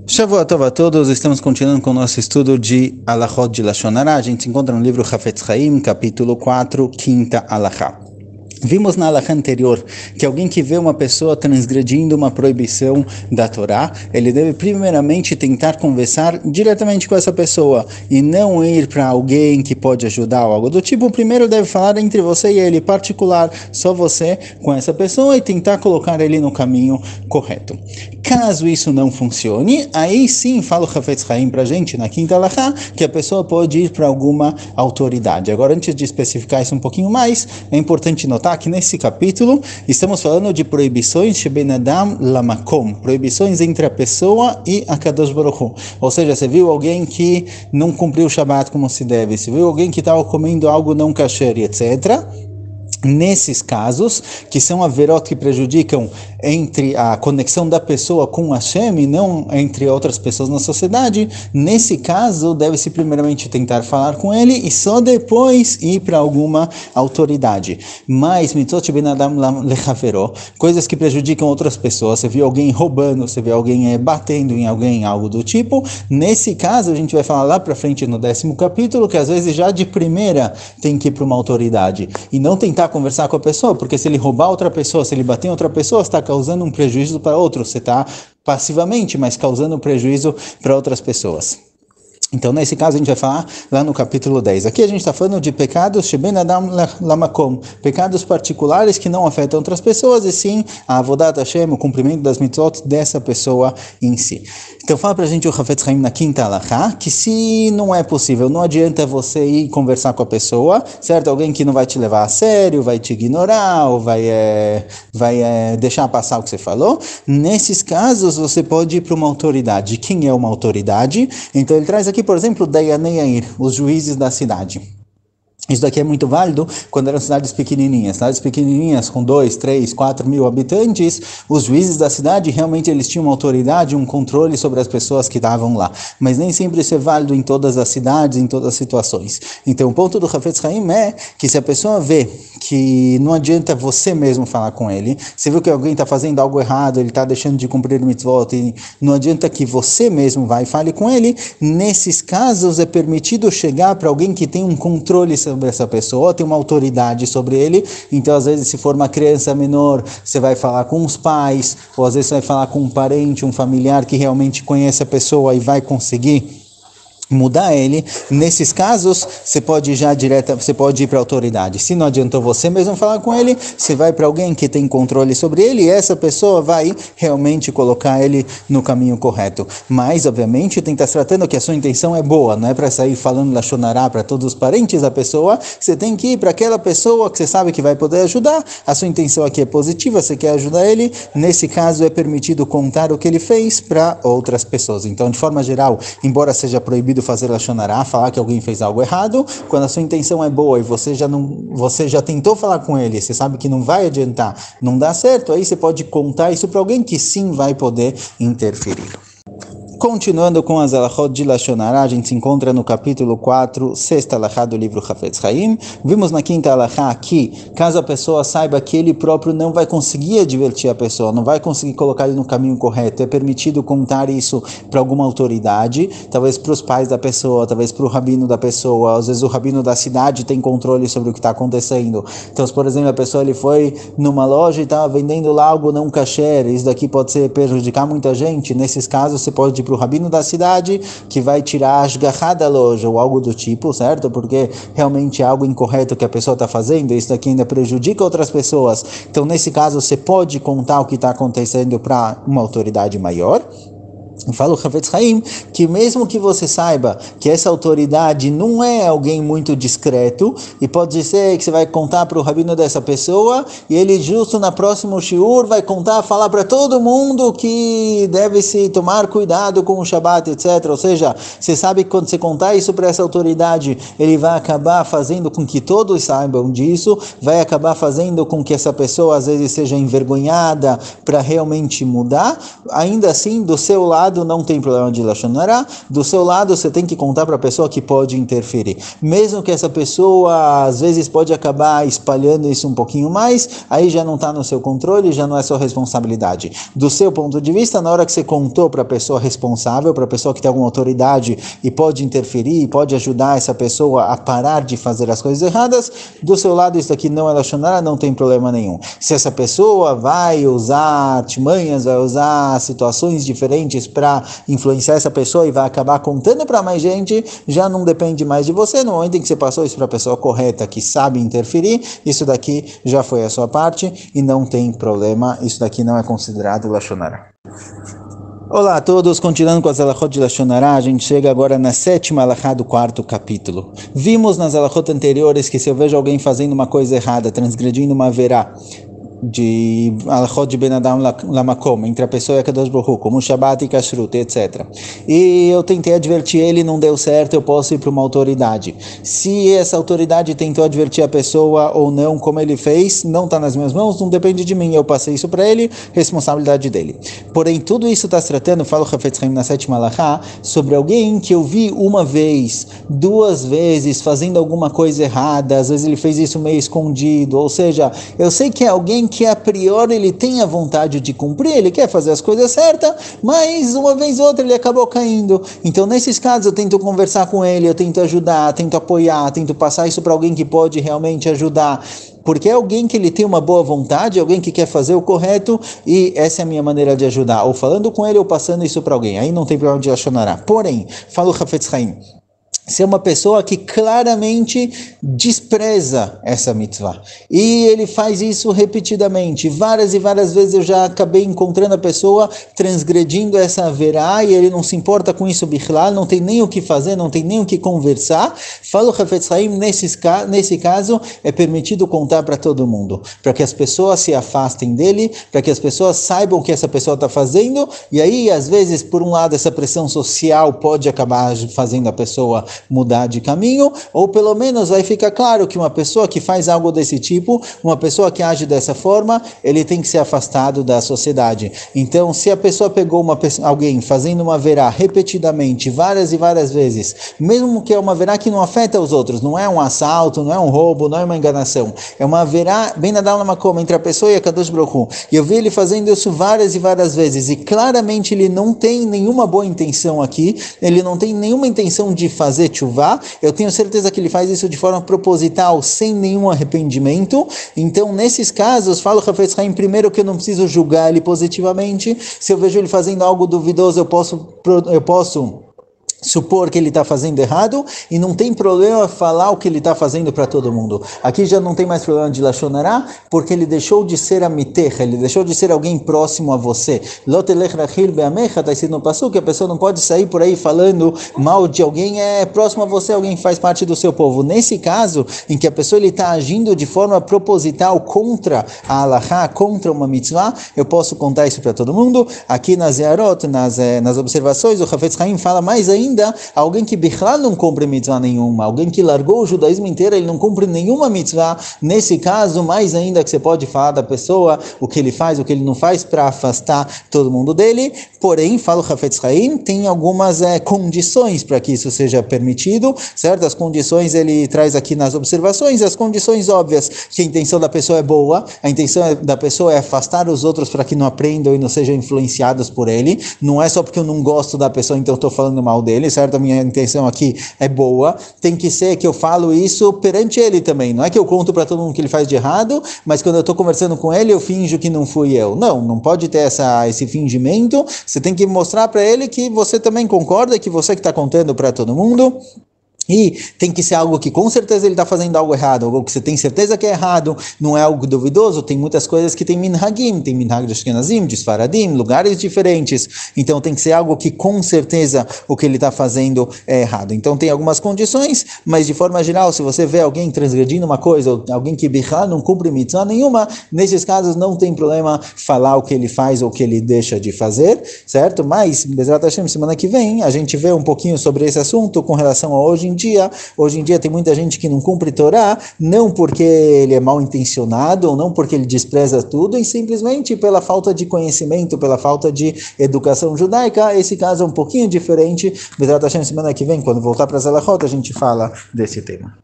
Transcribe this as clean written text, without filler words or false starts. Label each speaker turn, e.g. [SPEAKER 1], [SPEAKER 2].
[SPEAKER 1] Shavua Tov a todos, estamos continuando com o nosso estudo de Alachot de Lashon Hara. A gente se encontra no livro Hafetz Haim, capítulo 4, quinta Alachá. Vimos na alahá anterior que alguém que vê uma pessoa transgredindo uma proibição da Torá, ele deve primeiramente tentar conversar diretamente com essa pessoa e não ir para alguém que pode ajudar ou algo do tipo. Primeiro deve falar entre você e ele, particular, só você com essa pessoa, e tentar colocar ele no caminho correto. Caso isso não funcione, aí sim fala o Hafetz Haim para a gente na quinta alahá que a pessoa pode ir para alguma autoridade. Agora, antes de especificar isso um pouquinho mais, é importante notar que nesse capítulo estamos falando de proibições sheben adam lamakom, proibições entre a pessoa e a Kadosh Baruch Hu. Ou seja, você viu alguém que não cumpriu o Shabat como se deve, você viu alguém que estava comendo algo não kasher, etc. Nesses casos, que são averot que prejudicam entre a conexão da pessoa com Hashem e não entre outras pessoas na sociedade, nesse caso, deve-se primeiramente tentar falar com ele e só depois ir para alguma autoridade. Mas, mitzvot ben adam lechavero, coisas que prejudicam outras pessoas, você viu alguém roubando, você viu alguém batendo em alguém, algo do tipo, nesse caso, a gente vai falar lá para frente no 10º capítulo, que às vezes já de primeira tem que ir para uma autoridade e não tentar conversar com a pessoa, porque se ele roubar outra pessoa, se ele bater em outra pessoa, está causando um prejuízo para outro, você está passivamente, mas causando um prejuízo para outras pessoas. Então, nesse caso, a gente vai falar lá no capítulo 10. Aqui a gente está falando de pecados sheben adam lamakom, pecados particulares que não afetam outras pessoas, e sim a avodat Hashem, o cumprimento das mitzvot dessa pessoa em si. Então, fala pra gente o Hafetz Haim na quinta alahá, que se não é possível, não adianta você ir conversar com a pessoa, certo? Alguém que não vai te levar a sério, vai te ignorar, ou vai deixar passar o que você falou. Nesses casos, você pode ir para uma autoridade. Quem é uma autoridade? Então, ele traz aqui, por exemplo, Dayanei Yair, os juízes da cidade. Isso daqui é muito válido quando eram cidades pequenininhas com 2, 3, 4 mil habitantes. Os juízes da cidade realmente eles tinham uma autoridade, um controle sobre as pessoas que estavam lá, mas nem sempre isso é válido em todas as cidades, em todas as situações. Então o ponto do Hafetz Haim é que se a pessoa vê que não adianta você mesmo falar com ele, você viu que alguém está fazendo algo errado, ele está deixando de cumprir o mitzvot, e não adianta que você mesmo vá e fale com ele, nesses casos é permitido chegar para alguém que tem um controle sobre essa pessoa, tem uma autoridade sobre ele. Então às vezes se for uma criança menor, você vai falar com os pais, ou às vezes você vai falar com um parente, um familiar que realmente conhece a pessoa e vai conseguir mudar ele. Nesses casos, você pode ir para a autoridade. Se não adiantou você mesmo falar com ele, você vai para alguém que tem controle sobre ele e essa pessoa vai realmente colocar ele no caminho correto. Mas, obviamente, tem que estar tratando que a sua intenção é boa, não é para sair falando Lashon Hara para todos os parentes da pessoa, você tem que ir para aquela pessoa que você sabe que vai poder ajudar, a sua intenção aqui é positiva, você quer ajudar ele, nesse caso é permitido contar o que ele fez para outras pessoas. Então, de forma geral, embora seja proibido fazer Lashon Hara, falar que alguém fez algo errado, quando a sua intenção é boa e você já tentou falar com ele, você sabe que não vai adiantar, não dá certo, aí você pode contar isso para alguém que sim vai poder interferir. Continuando com as alachot de Lashon Hara, a gente se encontra no capítulo 4, sexta alachá do livro Hafetz Haim. Vimos na quinta alachá que, caso a pessoa saiba que ele próprio não vai conseguir advertir a pessoa, não vai conseguir colocar ele no caminho correto, é permitido contar isso para alguma autoridade, talvez para os pais da pessoa, talvez para o rabino da pessoa, às vezes o rabino da cidade tem controle sobre o que está acontecendo. Então, se por exemplo a pessoa ele foi numa loja e estava vendendo lá algo não kasher, isso daqui pode prejudicar muita gente, nesses casos você pode ir para o rabino da cidade, que vai tirar a ashgachá da loja ou algo do tipo, certo? Porque realmente é algo incorreto que a pessoa está fazendo, isso daqui ainda prejudica outras pessoas. Então, nesse caso, você pode contar o que está acontecendo para uma autoridade maior. Fala o Hafetz Haim que mesmo que você saiba que essa autoridade não é alguém muito discreto, e pode ser que você vai contar para o rabino dessa pessoa e ele justo na próxima shiur vai falar para todo mundo que deve se tomar cuidado com o Shabat, etc. Ou seja, você sabe que quando você contar isso para essa autoridade, ele vai acabar fazendo com que todos saibam disso, vai acabar fazendo com que essa pessoa às vezes seja envergonhada para realmente mudar. Ainda assim, do seu lado, lado não tem problema de Lashon Hara, do seu lado você tem que contar para a pessoa que pode interferir. Mesmo que essa pessoa às vezes pode acabar espalhando isso um pouquinho mais, aí já não está no seu controle, já não é sua responsabilidade. Do seu ponto de vista, na hora que você contou para a pessoa responsável, para a pessoa que tem alguma autoridade e pode interferir, pode ajudar essa pessoa a parar de fazer as coisas erradas, do seu lado isso aqui não é Lashon Hara, não tem problema nenhum. Se essa pessoa vai usar artimanhas, vai usar situações diferentes para influenciar essa pessoa e vai acabar contando para mais gente, já não depende mais de você. No momento em que você passou isso para a pessoa correta, que sabe interferir, isso daqui já foi a sua parte e não tem problema, isso daqui não é considerado Lashon Hara. Olá a todos, continuando com as alachot de Lashon Hara, a gente chega agora na 7ª alachá do 4º capítulo. Vimos nas alachot anteriores que se eu vejo alguém fazendo uma coisa errada, transgredindo uma verá, de alachot de Ben Adam Lamakom, entre a pessoa e a Kadosh Baruch Hu, como Shabbat e Kashrut, etc. E eu tentei advertir ele, não deu certo, eu posso ir para uma autoridade. Se essa autoridade tentou advertir a pessoa ou não, como ele fez, não está nas minhas mãos, não depende de mim, eu passei isso para ele, responsabilidade dele. Porém, tudo isso está se tratando, fala o Hafetz Haim na 7ª alachá, sobre alguém que eu vi uma vez, 2 vezes, fazendo alguma coisa errada, às vezes ele fez isso meio escondido, ou seja, eu sei que é alguém que a priori ele tem a vontade de cumprir, ele quer fazer as coisas certas, mas uma vez ou outra ele acabou caindo. Então nesses casos eu tento conversar com ele, eu tento ajudar, tento apoiar, tento passar isso para alguém que pode realmente ajudar, porque é alguém que ele tem uma boa vontade, alguém que quer fazer o correto, e essa é a minha maneira de ajudar, ou falando com ele ou passando isso para alguém, aí não tem problema de Lashon Hara. Porém, fala o Hafetz Haim, se é uma pessoa que claramente despreza essa mitzvah, e ele faz isso repetidamente, várias e várias vezes eu já acabei encontrando a pessoa transgredindo essa verá, e ele não se importa com isso bichlal, não tem nem o que fazer, não tem nem o que conversar, fala o Hafetz Haim, nesse caso é permitido contar para todo mundo, para que as pessoas se afastem dele, para que as pessoas saibam o que essa pessoa está fazendo, e aí às vezes por um lado essa pressão social pode acabar fazendo a pessoa mudar de caminho, ou pelo menos vai ficar claro que uma pessoa que faz algo desse tipo, uma pessoa que age dessa forma, ele tem que ser afastado da sociedade. Então, se a pessoa pegou alguém fazendo uma verá repetidamente, várias e várias vezes, mesmo que é uma verá que não afeta os outros, não é um assalto, não é um roubo, não é uma enganação, é uma verá Ben Adam Lamakom, entre a pessoa e a Kadosh Baruch Hu, e eu vi ele fazendo isso várias e várias vezes, e claramente ele não tem nenhuma boa intenção aqui, ele não tem nenhuma intenção de fazer tchuvá, eu tenho certeza que ele faz isso de forma proposital, sem nenhum arrependimento. Então, nesses casos, falo Hafetz Haim, primeiro que eu não preciso julgar ele positivamente, se eu vejo ele fazendo algo duvidoso, eu posso supor que ele está fazendo errado, e não tem problema falar o que ele está fazendo para todo mundo. Aqui já não tem mais problema de Lashon Hara, porque ele deixou de ser amitecha, ele deixou de ser alguém próximo a você. Lotelech rachil beamecha, está escrito no passuco, que a pessoa não pode sair por aí falando mal de alguém, é próximo a você, alguém que faz parte do seu povo. Nesse caso, em que a pessoa está agindo de forma proposital contra a alahá, contra uma mitzvah, eu posso contar isso para todo mundo. Aqui nas Zeharot, nas observações, o Hafetz Haim fala mais ainda, alguém que bichlal não cumpre mitzvah nenhuma, alguém que largou o judaísmo inteiro, ele não cumpre nenhuma mitzvah. Nesse caso, mais ainda que você pode falar da pessoa, o que ele faz, o que ele não faz, para afastar todo mundo dele. Porém, fala o Hafetz Haim, tem algumas condições para que isso seja permitido, certo? As condições ele traz aqui nas observações, as condições óbvias, que a intenção da pessoa é boa, a intenção da pessoa é afastar os outros para que não aprendam e não sejam influenciados por ele, não é só porque eu não gosto da pessoa, então eu estou falando mal dele, certo? A minha intenção aqui é boa, tem que ser que eu falo isso perante ele também, não é que eu conto para todo mundo que ele faz de errado, mas quando eu estou conversando com ele, eu finjo que não fui eu. Não pode ter esse fingimento, você tem que mostrar para ele que você também concorda, que você que está contando para todo mundo. E tem que ser algo que com certeza ele está fazendo algo errado, algo que você tem certeza que é errado, não é algo duvidoso. Tem muitas coisas que tem minhagim, tem minhag de Ashkenazim, de Sfaradim, lugares diferentes, então tem que ser algo que com certeza o que ele está fazendo é errado. Então tem algumas condições, mas de forma geral, se você vê alguém transgredindo uma coisa, ou alguém que bichlal não cumpre mitzvah nenhuma, nesses casos não tem problema falar o que ele faz ou o que ele deixa de fazer, certo? Mas, Bezrat Hashem, semana que vem, a gente vê um pouquinho sobre esse assunto com relação a hoje em em dia. Hoje em dia tem muita gente que não cumpre Torá, não porque ele é mal intencionado, ou não porque ele despreza tudo, e simplesmente pela falta de conhecimento, pela falta de educação judaica. Esse caso é um pouquinho diferente. Semana que vem, quando voltar para as Alachot, a gente fala desse tema.